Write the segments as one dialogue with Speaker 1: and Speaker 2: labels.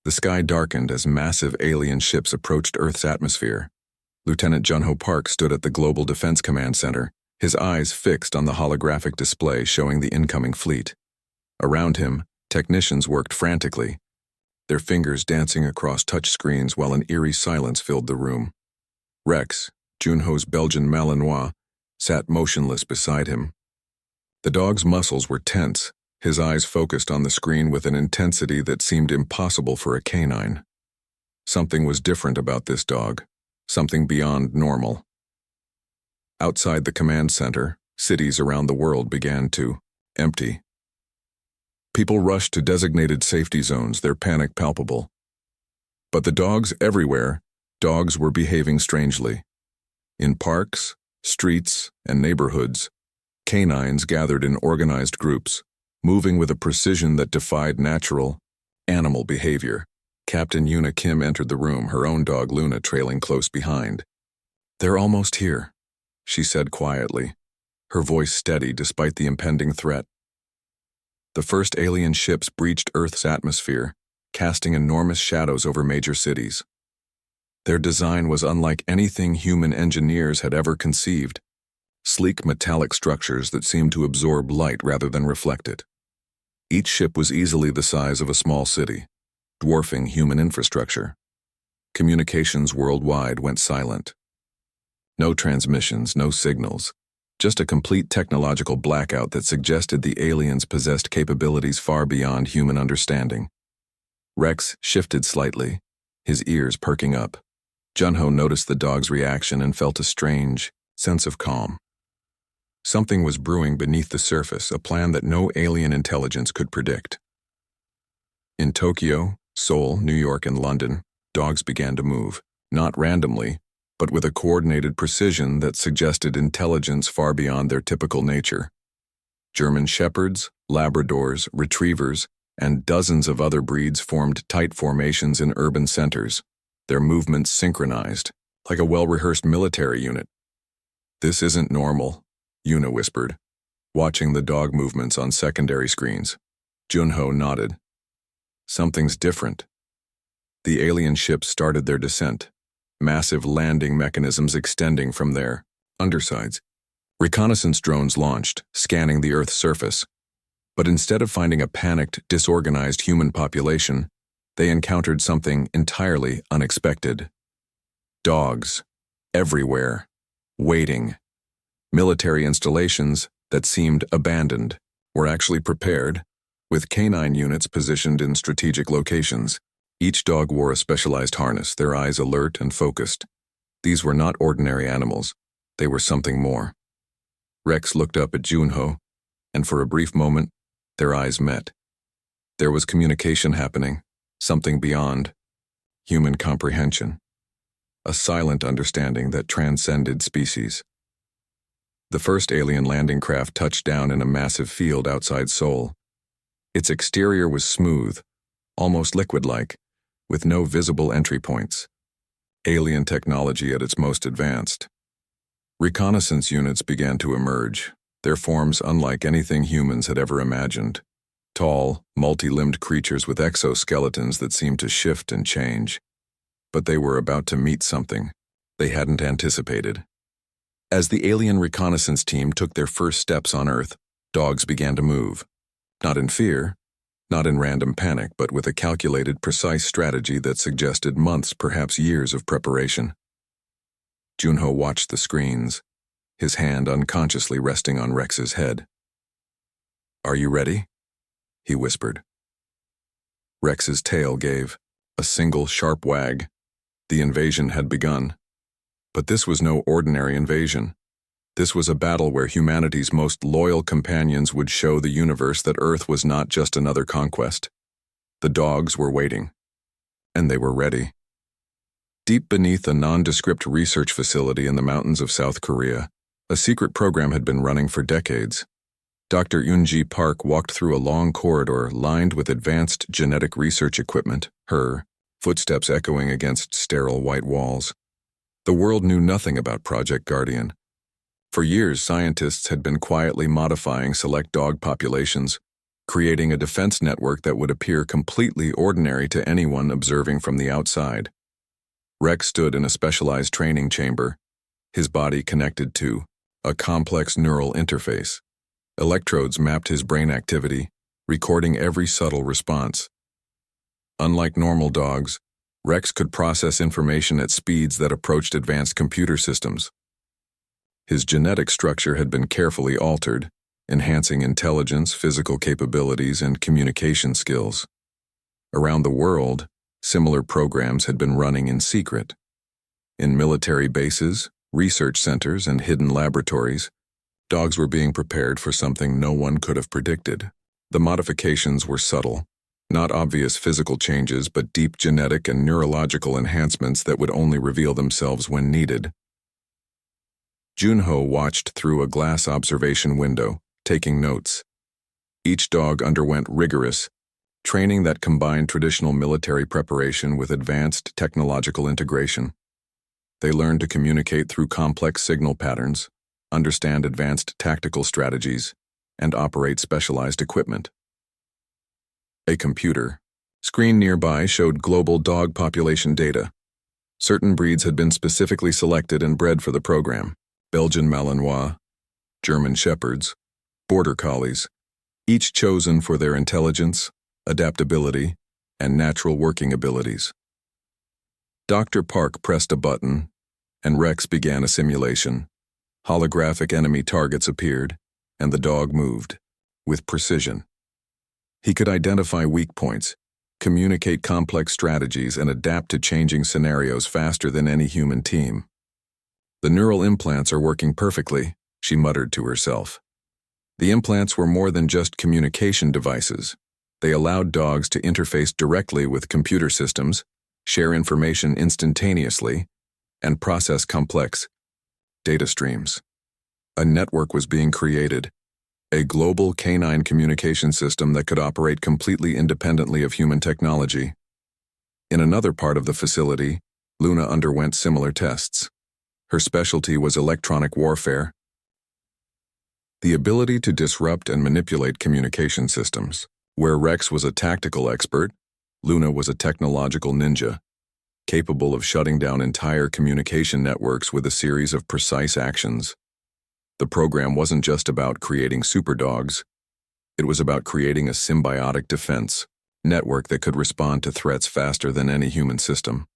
Speaker 1: The sky darkened as massive alien ships approached Earth's atmosphere. Lieutenant Junho Park stood at the Global Defense Command Center, his eyes fixed on the holographic display showing the incoming fleet. Around him, technicians worked frantically, their fingers dancing across touchscreens while an eerie silence filled the room. Rex, Junho's Belgian Malinois, sat motionless beside him. The dog's muscles were tense, his eyes focused on the screen with an intensity that seemed impossible for a canine. Something was different about this dog, something beyond normal. Outside the command center, cities around the world began to empty. People rushed to designated safety zones, their panic palpable. But the dogs everywhere, dogs were behaving strangely. In parks, streets, and neighborhoods, canines gathered in organized groups, moving with a precision that defied natural, animal behavior. Captain Yuna Kim entered the room, her own dog Luna trailing close behind. "They're almost here," she said quietly, her voice steady despite the impending threat. The first alien ships breached Earth's atmosphere, casting enormous shadows over major cities. Their design was unlike anything human engineers had ever conceived. Sleek metallic structures that seemed to absorb light rather than reflect it. Each ship was easily the size of a small city, dwarfing human infrastructure. Communications worldwide went silent. No transmissions, no signals, just a complete technological blackout that suggested the aliens possessed capabilities far beyond human understanding. Rex shifted slightly, his ears perking up. Junho noticed the dog's reaction and felt a strange sense of calm. Something was brewing beneath the surface, a plan that no alien intelligence could predict. In Tokyo, Seoul, New York, and London, dogs began to move, not randomly, but with a coordinated precision that suggested intelligence far beyond their typical nature. German shepherds, Labradors, retrievers, and dozens of other breeds formed tight formations in urban centers, their movements synchronized, like a well-rehearsed military unit. "This isn't normal," Yuna whispered, watching the dog movements on secondary screens. Junho nodded. "Something's different." The alien ships started their descent, massive landing mechanisms extending from their undersides. Reconnaissance drones launched, scanning the Earth's surface. But instead of finding a panicked, disorganized human population, they encountered something entirely unexpected. Dogs, everywhere, waiting. Military installations that seemed abandoned were actually prepared, with canine units positioned in strategic locations. Each dog wore a specialized harness, their eyes alert and focused. These were not ordinary animals. They were something more. Rex looked up at Junho, and for a brief moment, their eyes met. There was communication happening, something beyond human comprehension. A silent understanding that transcended species. The first alien landing craft touched down in a massive field outside Seoul. Its exterior was smooth, almost liquid-like, with no visible entry points. Alien technology at its most advanced. Reconnaissance units began to emerge, their forms unlike anything humans had ever imagined. Tall, multi-limbed creatures with exoskeletons that seemed to shift and change. But they were about to meet something they hadn't anticipated. As the alien reconnaissance team took their first steps on Earth, dogs began to move. Not in fear, not in random panic, but with a calculated, precise strategy that suggested months, perhaps years of preparation. Junho watched the screens, his hand unconsciously resting on Rex's head. "Are you ready?" he whispered. Rex's tail gave a single sharp wag. The invasion had begun. But this was no ordinary invasion. This was a battle where humanity's most loyal companions would show the universe that Earth was not just another conquest. The dogs were waiting, and they were ready. Deep beneath a nondescript research facility in the mountains of South Korea, a secret program had been running for decades. Dr. Eunji Park walked through a long corridor lined with advanced genetic research equipment, her footsteps echoing against sterile white walls. The world knew nothing about Project Guardian. For years, scientists had been quietly modifying select dog populations, creating a defense network that would appear completely ordinary to anyone observing from the outside. Rex stood in a specialized training chamber, his body connected to a complex neural interface. Electrodes mapped his brain activity, recording every subtle response. Unlike normal dogs, Rex could process information at speeds that approached advanced computer systems. His genetic structure had been carefully altered, enhancing intelligence, physical capabilities, and communication skills. Around the world, similar programs had been running in secret. In military bases, research centers, and hidden laboratories, dogs were being prepared for something no one could have predicted. The modifications were subtle, not obvious physical changes, but deep genetic and neurological enhancements that would only reveal themselves when needed. Junho watched through a glass observation window, taking notes. Each dog underwent rigorous training that combined traditional military preparation with advanced technological integration. They learned to communicate through complex signal patterns, understand advanced tactical strategies, and operate specialized equipment. A computer screen nearby showed global dog population data. Certain breeds had been specifically selected and bred for the program: Belgian Malinois, German Shepherds, Border Collies, each chosen for their intelligence, adaptability, and natural working abilities. Dr. Park pressed a button, and Rex began a simulation. Holographic enemy targets appeared, and the dog moved, with precision. He could identify weak points, communicate complex strategies, and adapt to changing scenarios faster than any human team. The neural implants are working perfectly, she muttered to herself. The implants were more than just communication devices. They allowed dogs to interface directly with computer systems, share information instantaneously, and process complex data streams. A network was being created, a global canine communication system that could operate completely independently of human technology. In another part of the facility, Luna underwent similar tests. Her specialty was electronic warfare, the ability to disrupt and manipulate communication systems. Where Rex was a tactical expert, Luna was a technological ninja, capable of shutting down entire communication networks with a series of precise actions. The program wasn't just about creating super dogs. It was about creating a symbiotic defense network that could respond to threats faster than any human system.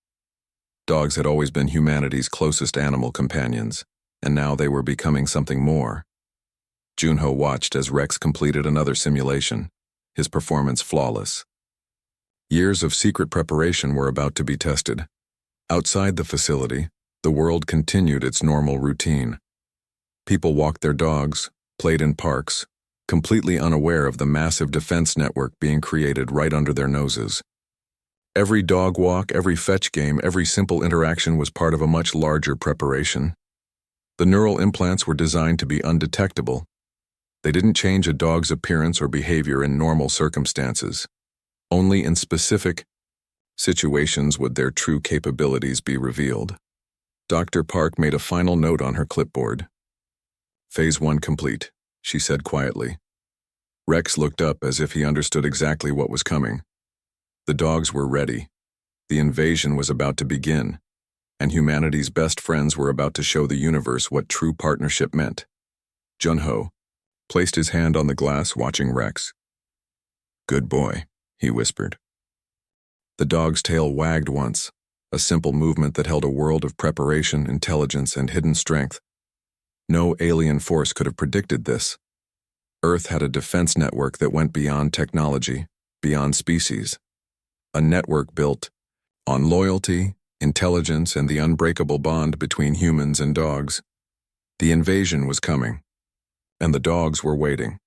Speaker 1: Dogs had always been humanity's closest animal companions, and now they were becoming something more. Junho watched as Rex completed another simulation, his performance flawless. Years of secret preparation were about to be tested. Outside the facility, the world continued its normal routine. People walked their dogs, played in parks, completely unaware of the massive defense network being created right under their noses. Every dog walk, every fetch game, every simple interaction was part of a much larger preparation. The neural implants were designed to be undetectable. They didn't change a dog's appearance or behavior in normal circumstances. Only in specific situations would their true capabilities be revealed. Dr. Park made a final note on her clipboard. Phase 1 complete, she said quietly. Rex looked up as if he understood exactly what was coming. The dogs were ready. The invasion was about to begin, and humanity's best friends were about to show the universe what true partnership meant. Junho placed his hand on the glass, watching Rex. "Good boy," he whispered. The dog's tail wagged once, a simple movement that held a world of preparation, intelligence, and hidden strength. No alien force could have predicted this. Earth had a defense network that went beyond technology, beyond species. A network built on loyalty, intelligence, and the unbreakable bond between humans and dogs. The invasion was coming, and the dogs were waiting.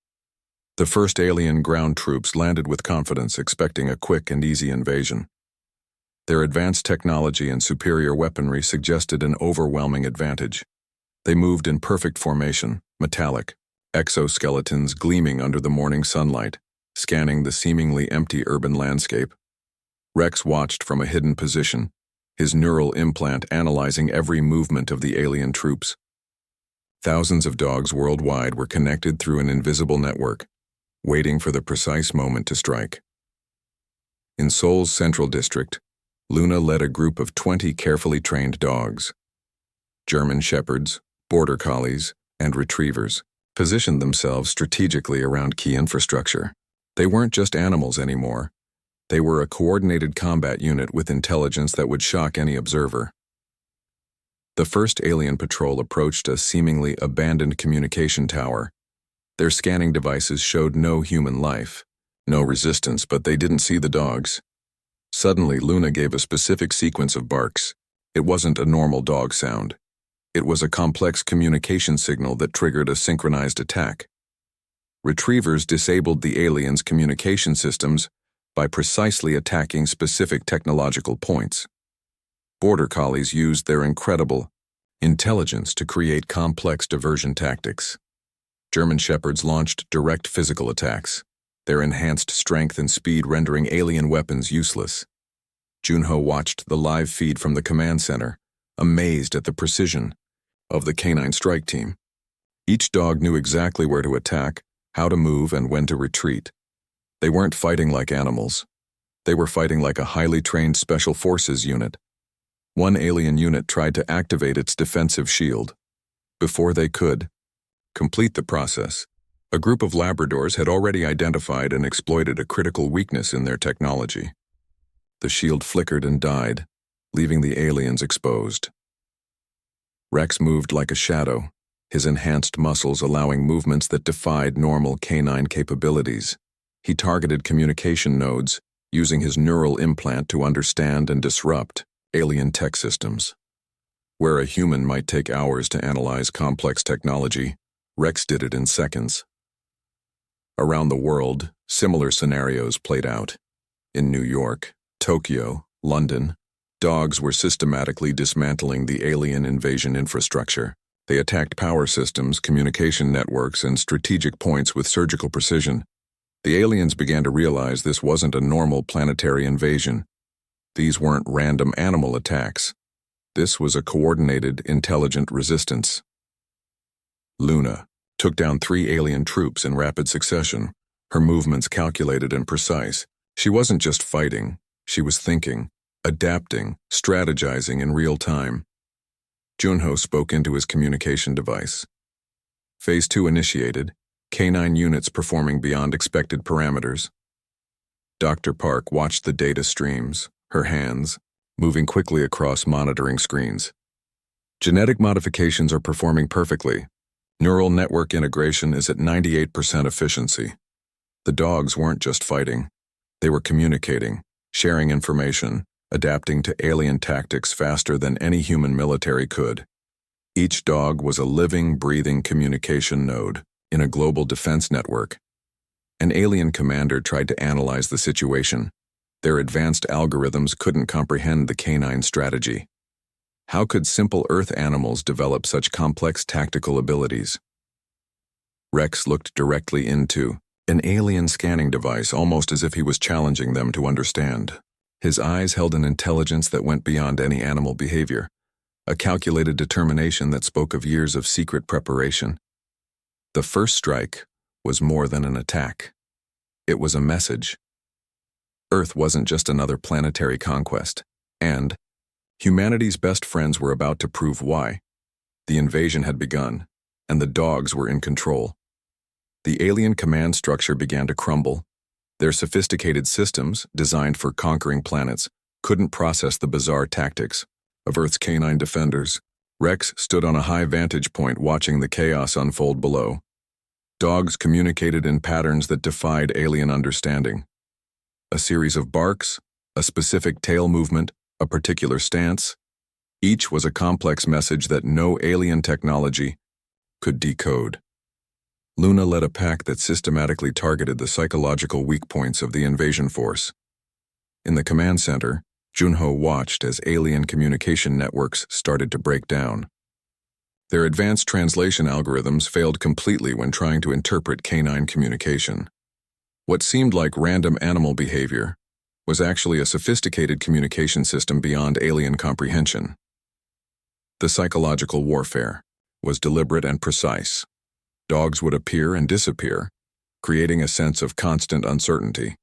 Speaker 1: The first alien ground troops landed with confidence, expecting a quick and easy invasion. Their advanced technology and superior weaponry suggested an overwhelming advantage. They moved in perfect formation, metallic, exoskeletons gleaming under the morning sunlight, scanning the seemingly empty urban landscape. Rex watched from a hidden position, his neural implant analyzing every movement of the alien troops. Thousands of dogs worldwide were connected through an invisible network. waiting for the precise moment to strike. In Seoul's Central District, Luna led a group of 20 carefully trained dogs. German shepherds, border collies, and retrievers positioned themselves strategically around key infrastructure. They weren't just animals anymore. They were a coordinated combat unit with intelligence that would shock any observer. The first alien patrol approached a seemingly abandoned communication tower. Their scanning devices showed no human life, no resistance, but they didn't see the dogs. Suddenly, Luna gave a specific sequence of barks. It wasn't a normal dog sound. It was a complex communication signal that triggered a synchronized attack. Retrievers disabled the aliens' communication systems by precisely attacking specific technological points. Border collies used their incredible intelligence to create complex diversion tactics. German shepherds launched direct physical attacks, their enhanced strength and speed rendering alien weapons useless. Junho watched the live feed from the command center, amazed at the precision of the canine strike team. Each dog knew exactly where to attack, how to move, and when to retreat. They weren't fighting like animals. They were fighting like a highly trained special forces unit. One alien unit tried to activate its defensive shield. Before they could complete the process, a group of Labradors had already identified and exploited a critical weakness in their technology. The shield flickered and died, leaving the aliens exposed. Rex moved like a shadow, his enhanced muscles allowing movements that defied normal canine capabilities. He targeted communication nodes, using his neural implant to understand and disrupt alien tech systems. Where a human might take hours to analyze complex technology, Rex did it in seconds. Around the world, similar scenarios played out. In New York, Tokyo, London, dogs were systematically dismantling the alien invasion infrastructure. They attacked power systems, communication networks, and strategic points with surgical precision. The aliens began to realize this wasn't a normal planetary invasion. These weren't random animal attacks. This was a coordinated, intelligent resistance. Luna took down 3 alien troops in rapid succession, her movements calculated and precise. She wasn't just fighting, she was thinking, adapting, strategizing in real time. Junho spoke into his communication device. Phase 2 initiated, K9 units performing beyond expected parameters. Dr. Park watched the data streams, her hands moving quickly across monitoring screens. Genetic modifications are performing perfectly. Neural network integration is at 98% efficiency. The dogs weren't just fighting. They were communicating, sharing information, adapting to alien tactics faster than any human military could. Each dog was a living, breathing communication node in a global defense network. An alien commander tried to analyze the situation. Their advanced algorithms couldn't comprehend the canine strategy. How could simple Earth animals develop such complex tactical abilities? Rex looked directly into an alien scanning device, almost as if he was challenging them to understand. His eyes held an intelligence that went beyond any animal behavior, a calculated determination that spoke of years of secret preparation. The first strike was more than an attack. It was a message. Earth wasn't just another planetary conquest, and humanity's best friends were about to prove why. The invasion had begun, and the dogs were in control. The alien command structure began to crumble. Their sophisticated systems, designed for conquering planets, couldn't process the bizarre tactics of Earth's canine defenders. Rex stood on a high vantage point watching the chaos unfold below. Dogs communicated in patterns that defied alien understanding. A series of barks, a specific tail movement, a particular stance. Each was a complex message that no alien technology could decode. Luna led a pack that systematically targeted the psychological weak points of the invasion force. In the command center, Junho watched as alien communication networks started to break down. Their advanced translation algorithms failed completely when trying to interpret canine communication. What seemed like random animal behavior was actually a sophisticated communication system beyond alien comprehension. The psychological warfare was deliberate and precise. Dogs would appear and disappear, creating a sense of constant uncertainty.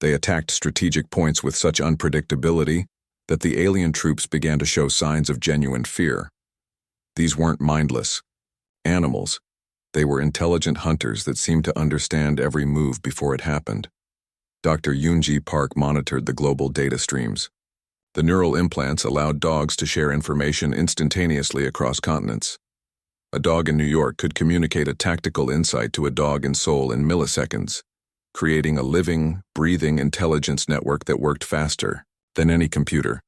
Speaker 1: They attacked strategic points with such unpredictability that the alien troops began to show signs of genuine fear. These weren't mindless animals. They were intelligent hunters that seemed to understand every move before it happened. Dr. Yoonji Park monitored the global data streams. The neural implants allowed dogs to share information instantaneously across continents. A dog in New York could communicate a tactical insight to a dog in Seoul in milliseconds, creating a living, breathing intelligence network that worked faster than any computer.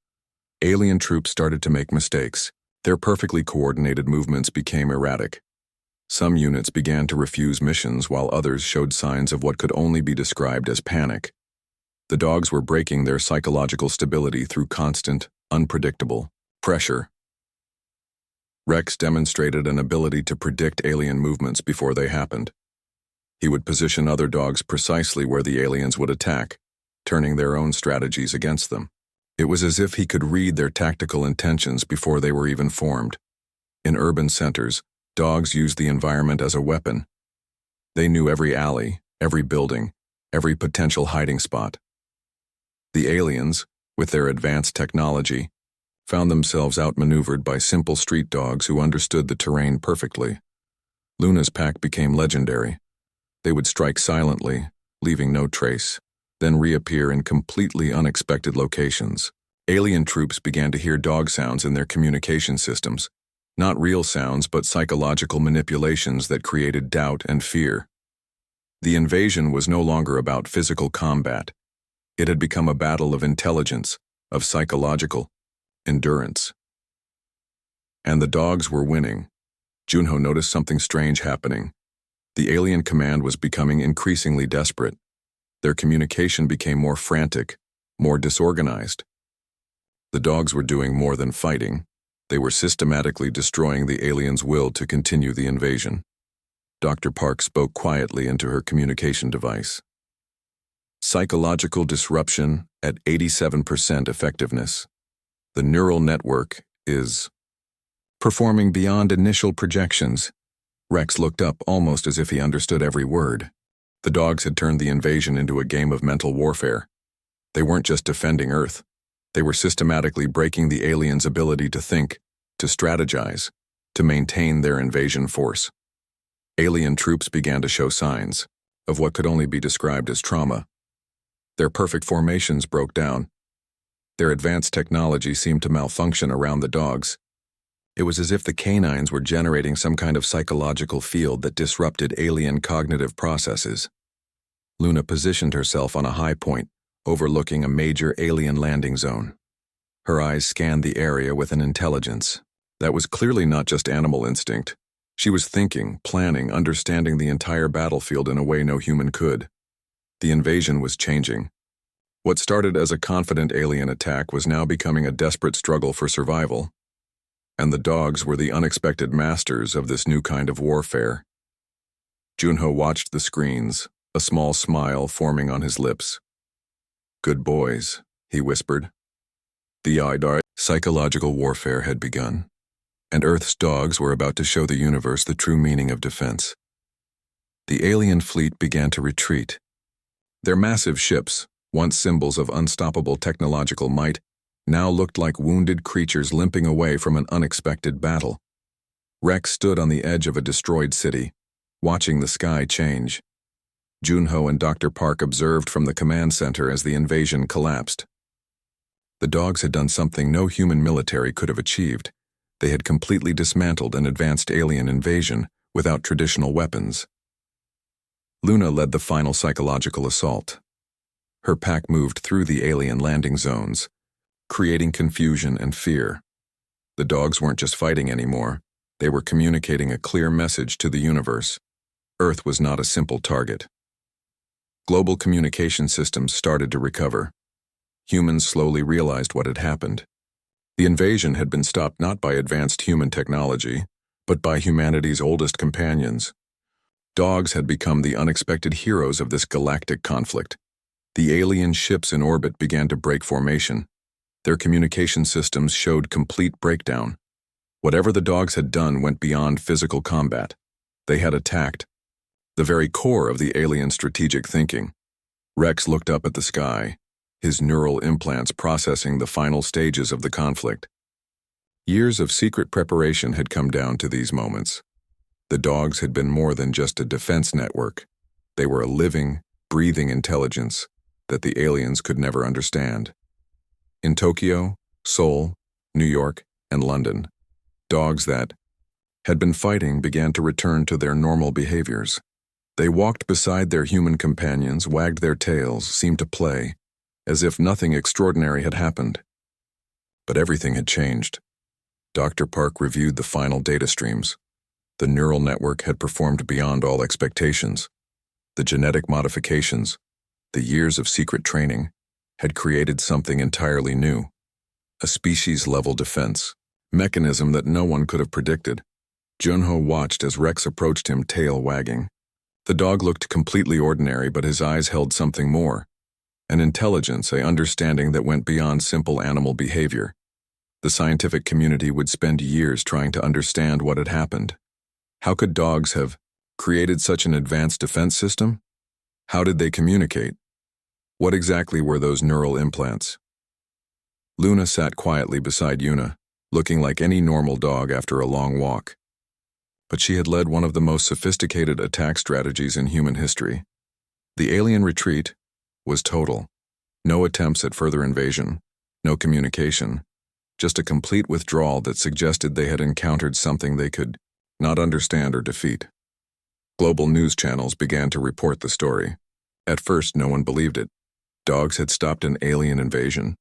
Speaker 1: Alien troops started to make mistakes. Their perfectly coordinated movements became erratic. Some units began to refuse missions while others showed signs of what could only be described as panic. The dogs were breaking their psychological stability through constant, unpredictable pressure. Rex demonstrated an ability to predict alien movements before they happened. He would position other dogs precisely where the aliens would attack, turning their own strategies against them. It was as if he could read their tactical intentions before they were even formed. In urban centers, dogs used the environment as a weapon. They knew every alley, every building, every potential hiding spot. The aliens, with their advanced technology, found themselves outmaneuvered by simple street dogs who understood the terrain perfectly. Luna's pack became legendary. They would strike silently, leaving no trace, then reappear in completely unexpected locations. Alien troops began to hear dog sounds in their communication systems, not real sounds but psychological manipulations that created doubt and fear. The invasion was no longer about physical combat. It had become a battle of intelligence, of psychological endurance. And the dogs were winning. Junho noticed something strange happening. The alien command was becoming increasingly desperate. Their communication became more frantic, more disorganized. The dogs were doing more than fighting. They were systematically destroying the aliens' will to continue the invasion. Dr. Park spoke quietly into her communication device. Psychological disruption at 87% effectiveness. The neural network is performing beyond initial projections. Rex looked up almost as if he understood every word. The dogs had turned the invasion into a game of mental warfare. They weren't just defending Earth. They were systematically breaking the aliens' ability to think, to strategize, to maintain their invasion force. Alien troops began to show signs of what could only be described as trauma. Their perfect formations broke down. Their advanced technology seemed to malfunction around the dogs. It was as if the canines were generating some kind of psychological field that disrupted alien cognitive processes. Luna positioned herself on a high point, overlooking a major alien landing zone. Her eyes scanned the area with an intelligence that was clearly not just animal instinct. She was thinking, planning, understanding the entire battlefield in a way no human could. The invasion was changing. What started as a confident alien attack was now becoming a desperate struggle for survival. And the dogs were the unexpected masters of this new kind of warfare. Junho watched the screens, a small smile forming on his lips. "Good boys," he whispered. The psychological warfare had begun, and Earth's dogs were about to show the universe the true meaning of defense. The alien fleet began to retreat. Their massive ships, once symbols of unstoppable technological might, now looked like wounded creatures limping away from an unexpected battle. Rex stood on the edge of a destroyed city, watching the sky change. Junho and Dr. Park observed from the command center as the invasion collapsed. The dogs had done something no human military could have achieved. They had completely dismantled an advanced alien invasion without traditional weapons. Luna led the final psychological assault. Her pack moved through the alien landing zones, creating confusion and fear. The dogs weren't just fighting anymore. They were communicating a clear message to the universe. Earth was not a simple target. Global communication systems started to recover. Humans slowly realized what had happened. The invasion had been stopped not by advanced human technology, but by humanity's oldest companions. Dogs had become the unexpected heroes of this galactic conflict. The alien ships in orbit began to break formation. Their communication systems showed complete breakdown. Whatever the dogs had done went beyond physical combat. They had attacked, the very core of the alien strategic thinking. Rex looked up at the sky, his neural implants processing the final stages of the conflict. Years of secret preparation had come down to these moments. The dogs had been more than just a defense network. They were a living, breathing intelligence that the aliens could never understand. In Tokyo, Seoul, New York, and London, dogs that had been fighting began to return to their normal behaviors. They walked beside their human companions, wagged their tails, seemed to play, as if nothing extraordinary had happened. But everything had changed. Dr. Park reviewed the final data streams. The neural network had performed beyond all expectations. The genetic modifications, the years of secret training, had created something entirely new. A species-level defense, mechanism that no one could have predicted. Junho watched as Rex approached him, tail wagging. The dog looked completely ordinary, but his eyes held something more. An intelligence, an understanding that went beyond simple animal behavior. The scientific community would spend years trying to understand what had happened. How could dogs have created such an advanced defense system? How did they communicate? What exactly were those neural implants? Luna sat quietly beside Yuna, looking like any normal dog after a long walk. But she had led one of the most sophisticated attack strategies in human history. The alien retreat was total. No attempts at further invasion, no communication, just a complete withdrawal that suggested they had encountered something they could not understand or defeat. Global news channels began to report the story. At first, no one believed it. Dogs had stopped an alien invasion.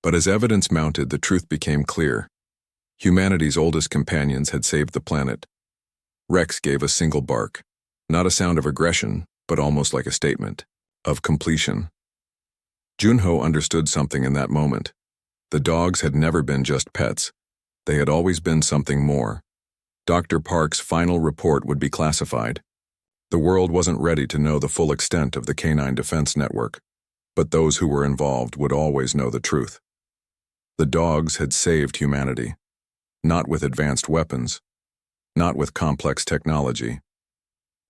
Speaker 1: But as evidence mounted, the truth became clear. Humanity's oldest companions had saved the planet. Rex gave a single bark, not a sound of aggression, but almost like a statement of completion. Junho understood something in that moment. The dogs had never been just pets. They had always been something more. Dr. Park's final report would be classified. The world wasn't ready to know the full extent of the canine defense network, but those who were involved would always know the truth. The dogs had saved humanity, not with advanced weapons, not with complex technology,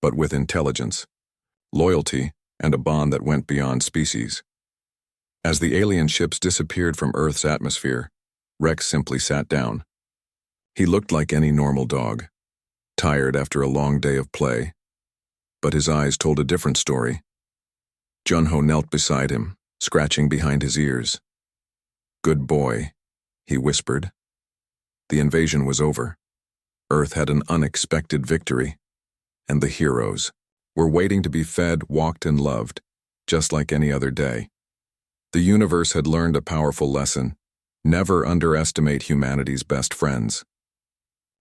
Speaker 1: but with intelligence, loyalty, and a bond that went beyond species. As the alien ships disappeared from Earth's atmosphere, Rex simply sat down. He looked like any normal dog, tired after a long day of play, but his eyes told a different story. Junho knelt beside him, scratching behind his ears. "Good boy," he whispered. The invasion was over. Earth had an unexpected victory, and the heroes were waiting to be fed, walked, and loved, just like any other day. The universe had learned a powerful lesson: never underestimate humanity's best friends.